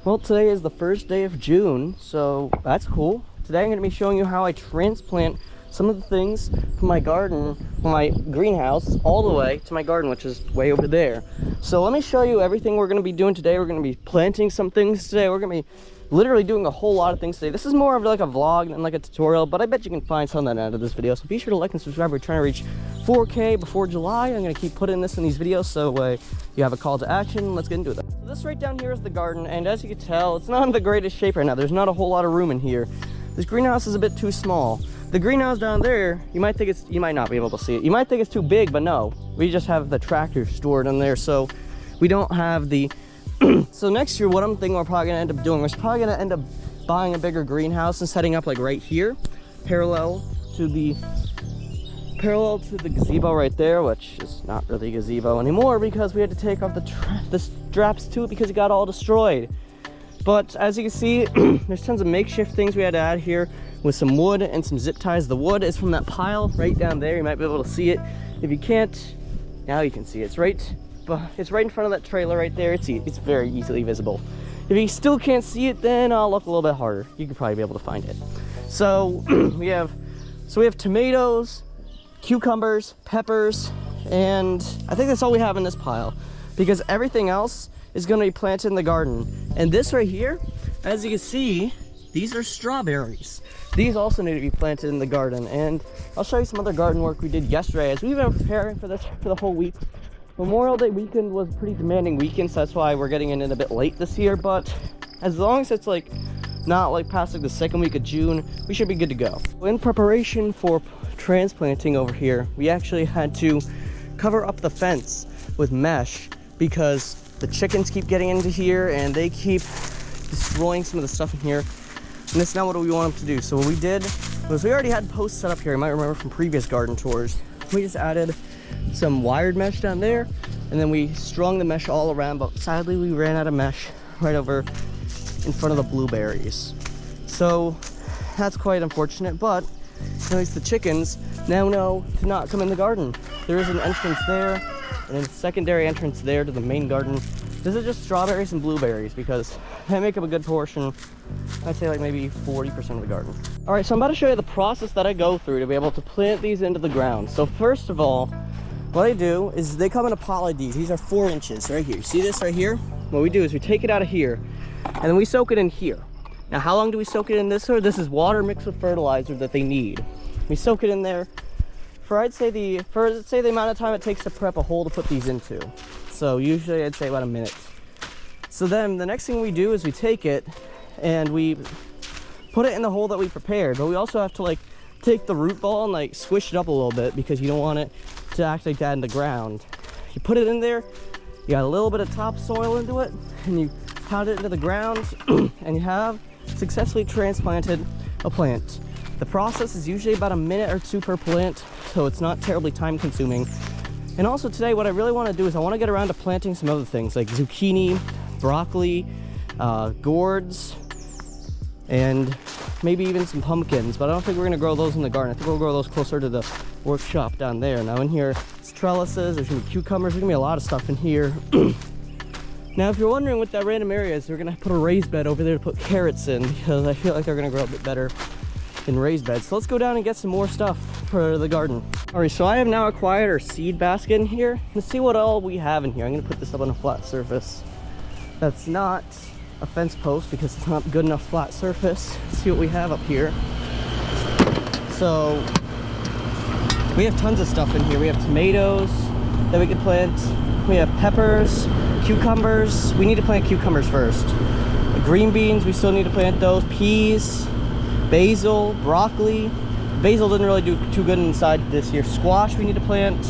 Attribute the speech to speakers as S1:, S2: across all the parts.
S1: Well, today is the first day of June, so that's cool. Today I'm going to be showing you how I transplant some of the things from my garden, from my greenhouse, all the way to my garden, which is way over there. So let me show you everything we're going to be doing today. We're going to be planting some things today. We're going to be literally doing a whole lot of things today. This is more of like a vlog than like a tutorial, but I bet you can find something out of this video. So be sure to like and subscribe. We're trying to reach 4K before July. I'm going to keep putting this in these videos so you have a call to action. Let's get into it. So this right down here is the garden, and as you can tell, it's not in the greatest shape right now. There's not a whole lot of room in here. This greenhouse is a bit too small. The greenhouse down there, you might not be able to see it. You might think it's too big, but no. We just have the tractor stored in there, so we don't have the... So next year, what I'm thinking we're probably gonna end up doing, we're probably gonna end up buying a bigger greenhouse and setting up like right here, parallel to the gazebo right there, which is not really a gazebo anymore because we had to take off the straps to it because it got all destroyed. But as you can see, there's tons of makeshift things we had to add here with some wood and some zip ties. The wood is from that pile right down there. You might be able to see it. If you can't, now you can see it. It's right in front of that trailer right there. It's very easily visible. If you still can't see it, then I'll look a little bit harder. You could probably be able to find it. So we have tomatoes, cucumbers, peppers, and I think that's all we have in this pile because everything else is going to be planted in the garden. And this right here, as you can see, these are strawberries. These also need to be planted in the garden, and I'll show you some other garden work we did yesterday as we've been preparing for this for the whole week. Memorial Day weekend was a pretty demanding weekend, so that's why we're getting in a bit late this year, but as long as it's like not like past like the second week of June, we should be good to go. In preparation for transplanting over here, we actually had to cover up the fence with mesh because the chickens keep getting into here and they keep destroying some of the stuff in here, and that's not what we want them to do. So what we did was we already had posts set up here. You might remember from previous garden tours. We just added some wired mesh down there, and then we strung the mesh all around, but sadly we ran out of mesh right over in front of the blueberries. So that's quite unfortunate, but at least the chickens now know to not come in the garden. There is an entrance there and then a secondary entrance there to the main garden. This is just strawberries and blueberries because they make up a good portion. I'd say like maybe 40% of the garden. All right, so I'm about to show you the process that I go through to be able to plant these into the ground. So first of all, what I do is they come in a pot like these. These are 4 inches right here. See this right here? What we do is we take it out of here and then we soak it in here. Now, how long do we soak it in this? Or this is water mixed with fertilizer that they need. We soak it in there for let's say the amount of time it takes to prep a hole to put these into. So usually I'd say about a minute. So then the next thing we do is we take it and we put it in the hole that we prepared, but we also have to like take the root ball and like squish it up a little bit because you don't want it to act like that in the ground. You put it in there, you got a little bit of topsoil into it, and you pound it into the ground and you have successfully transplanted a plant. The process is usually about a minute or 2 per plant, so it's not terribly time consuming. And also today what I really want to do is I want to get around to planting some other things like zucchini, broccoli, gourds, and maybe even some pumpkins, but I don't think we're going to grow those in the garden. I think we'll grow those closer to the workshop down there. Now in here, it's trellises, there's going to be cucumbers, there's going to be a lot of stuff in here. Now if you're wondering what that random area is, we're going to put a raised bed over there to put carrots in because I feel like they're going to grow a bit better in raised beds. So let's go down and get some more stuff for the garden. All right, so I have now acquired our seed basket in here. Let's see what all we have in here. I'm going to put this up on a flat surface. That's not a fence post because it's not good enough flat surface. Let's see what we have up here. So we have tons of stuff in here. We have tomatoes that we could plant. We have peppers, cucumbers. We need to plant cucumbers first. Green beans, we still need to plant those. Peas, basil, broccoli. Basil didn't really do too good inside this year. Squash we need to plant.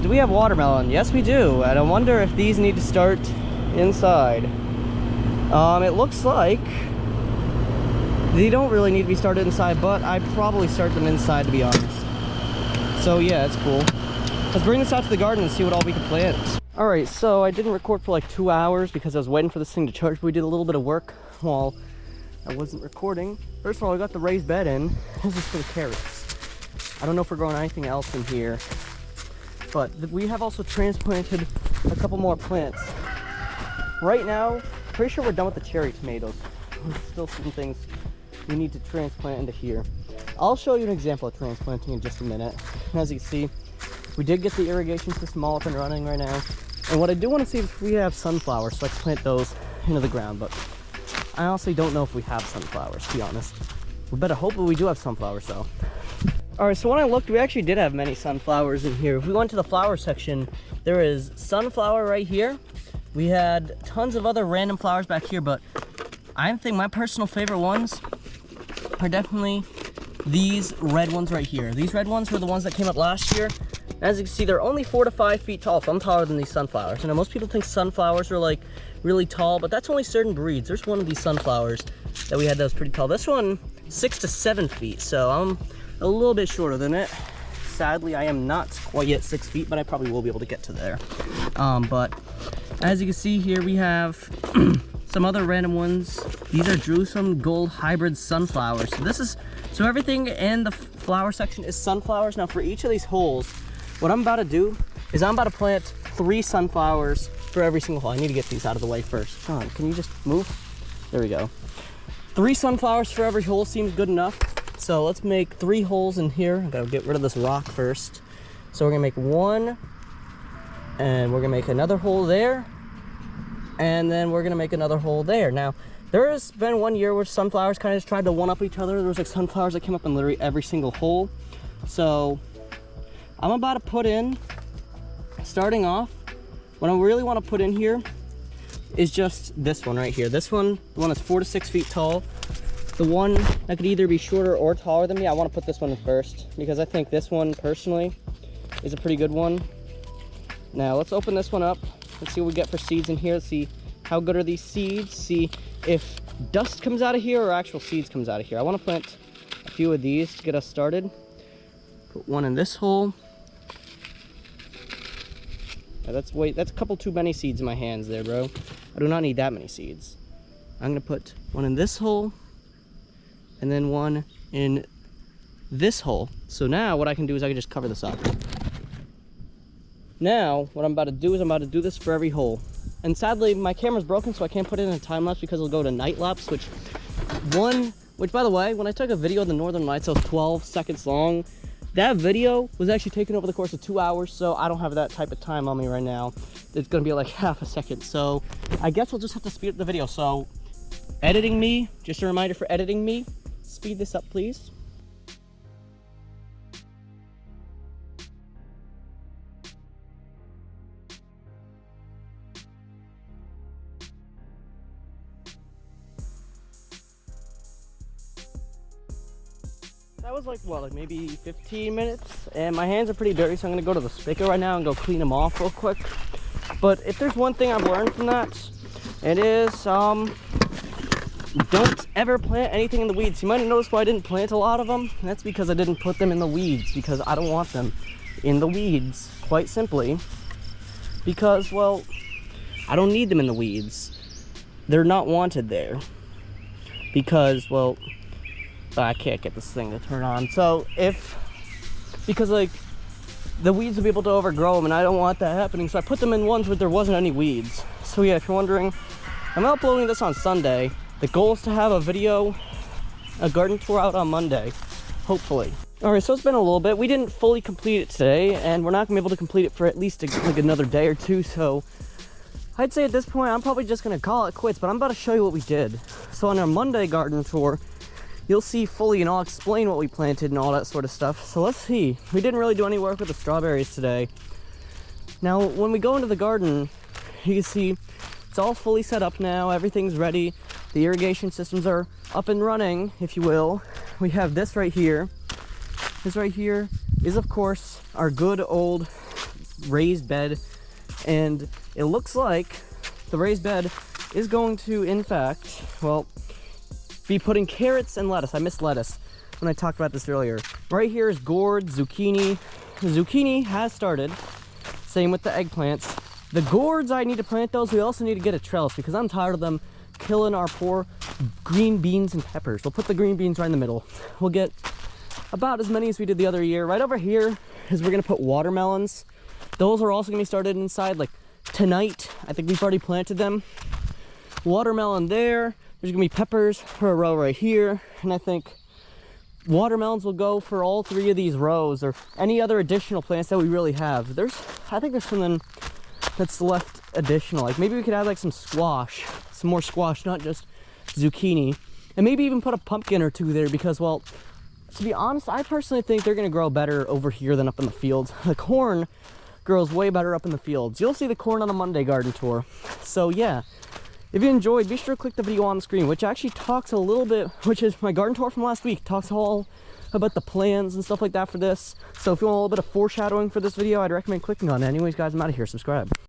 S1: Do we have watermelon? Yes, we do. And I wonder if these need to start inside. It looks like they don't really need to be started inside, but I'd probably start them inside to be honest. So yeah, it's cool. Let's bring this out to the garden and see what all we can plant. All right, so I didn't record for like 2 hours because I was waiting for this thing to charge, but we did a little bit of work while I wasn't recording. First of all, I got the raised bed in. This is for the carrots. I don't know if we're growing anything else in here, but we have also transplanted a couple more plants. Right now, pretty sure we're done with the cherry tomatoes. There's still some things we need to transplant into here. I'll show you an example of transplanting in just a minute. As you can see, we did get the irrigation system all up and running right now. And what I do want to see is if we have sunflowers, so I can plant those into the ground. But I honestly don't know if we have sunflowers, to be honest. We better hope that we do have sunflowers though. All right, so when I looked, we actually did have many sunflowers in here. If we went to the flower section, there is sunflower right here. We had tons of other random flowers back here, but I think my personal favorite ones are definitely these red ones right here. These red ones were the ones that came up last year. As you can see, they're only 4 to 5 feet tall, so I'm taller than these sunflowers. I know most people think sunflowers are like really tall, but that's only certain breeds. There's one of these sunflowers that we had that was pretty tall. This one, 6 to 7 feet, so I'm a little bit shorter than it. Sadly, I am not quite yet 6 feet, but I probably will be able to get to there. But as you can see here, we have some other random ones. These are Jerusalem Gold Hybrid Sunflowers. So everything in the flower section is sunflowers. Now for each of these holes, what I'm about to do is I'm about to plant 3 sunflowers for every single hole. I need to get these out of the way first. Come on, can you just move? There we go. 3 sunflowers for every hole seems good enough. So let's make 3 holes in here. I gotta get rid of this rock first. So we're gonna make 1, and we're gonna make another hole there, and then we're gonna make another hole there. Now, there has been one year where sunflowers kind of just tried to one-up each other. There was like sunflowers that came up in literally every single hole. So I'm about to put in, starting off, what I really want to put in here is just this one right here. This one, the one that's 4 to 6 feet tall. The one that could either be shorter or taller than me, I want to put this one in first because I think this one personally is a pretty good one. Now let's open this one up. Let's see what we get for seeds in here. Let's see how good are these seeds. See if dust comes out of here or actual seeds comes out of here. I want to plant a few of these to get us started. Put one in this hole. Now that's a couple too many seeds in my hands there, bro. I do not need that many seeds. I'm gonna put one in this hole and then one in this hole. So now what I can do is I can just cover this up. Now what I'm about to do is I'm about to do this for every hole. And sadly my camera's broken, so I can't put it in a time lapse because it'll go to night lapse, which by the way, when I took a video of the Northern Lights that was 12 seconds long, that video was actually taken over the course of 2 hours, so I don't have that type of time on me right now. It's gonna be like half a second, so I guess we'll just have to speed up the video. So editing me, just a reminder for editing me, speed this up please. That was like, what, like maybe 15 minutes? And my hands are pretty dirty, so I'm gonna go to the spigot right now and go clean them off real quick. But if there's one thing I've learned from that, it is, don't ever plant anything in the weeds. You might have noticed why I didn't plant a lot of them. That's because I didn't put them in the weeds, because I don't want them in the weeds, quite simply. Because, well, I don't need them in the weeds. They're not wanted there. Because, well, I can't get this thing to turn on. So because like the weeds will be able to overgrow them and I don't want that happening, so I put them in ones where there wasn't any weeds. So yeah, if you're wondering, I'm uploading this on Sunday. The goal is to have a garden tour out on Monday, hopefully. All right, so it's been a little bit. We didn't fully complete it today, and we're not gonna be able to complete it for at least like another day or two. So I'd say at this point, I'm probably just gonna call it quits, but I'm about to show you what we did. So on our Monday garden tour, you'll see fully and I'll explain what we planted and all that sort of stuff. So let's see. We didn't really do any work with the strawberries today. Now, when we go into the garden, you can see it's all fully set up now. Everything's ready. The irrigation systems are up and running, if you will. We have this right here. This right here is, of course, our good old raised bed. And it looks like the raised bed is going to, in fact, well, be putting carrots and lettuce. I missed lettuce when I talked about this earlier. Right here is gourd, zucchini. The zucchini has started. Same with the eggplants. The gourds, I need to plant those. We also need to get a trellis because I'm tired of them killing our poor green beans and peppers. We'll put the green beans right in the middle. We'll get about as many as we did the other year. Right over here is we're gonna put watermelons. Those are also gonna be started inside like tonight. I think we've already planted them. watermelon there. There's gonna be peppers for a row right here. And I think watermelons will go for all 3 of these rows, or any other additional plants that we really have. I think there's something that's left additional. Like maybe we could add like some squash, some more squash, not just zucchini. And maybe even put a pumpkin or 2 there because, well, to be honest, I personally think they're gonna grow better over here than up in the fields. The corn grows way better up in the fields. You'll see the corn on the Monday garden tour. So yeah, if you enjoyed, be sure to click the video on the screen, which actually talks a little bit, which is my garden tour from last week, talks all about the plans and stuff like that for this. So if you want a little bit of foreshadowing for this video, I'd recommend clicking on it. Anyways, guys, I'm out of here. Subscribe.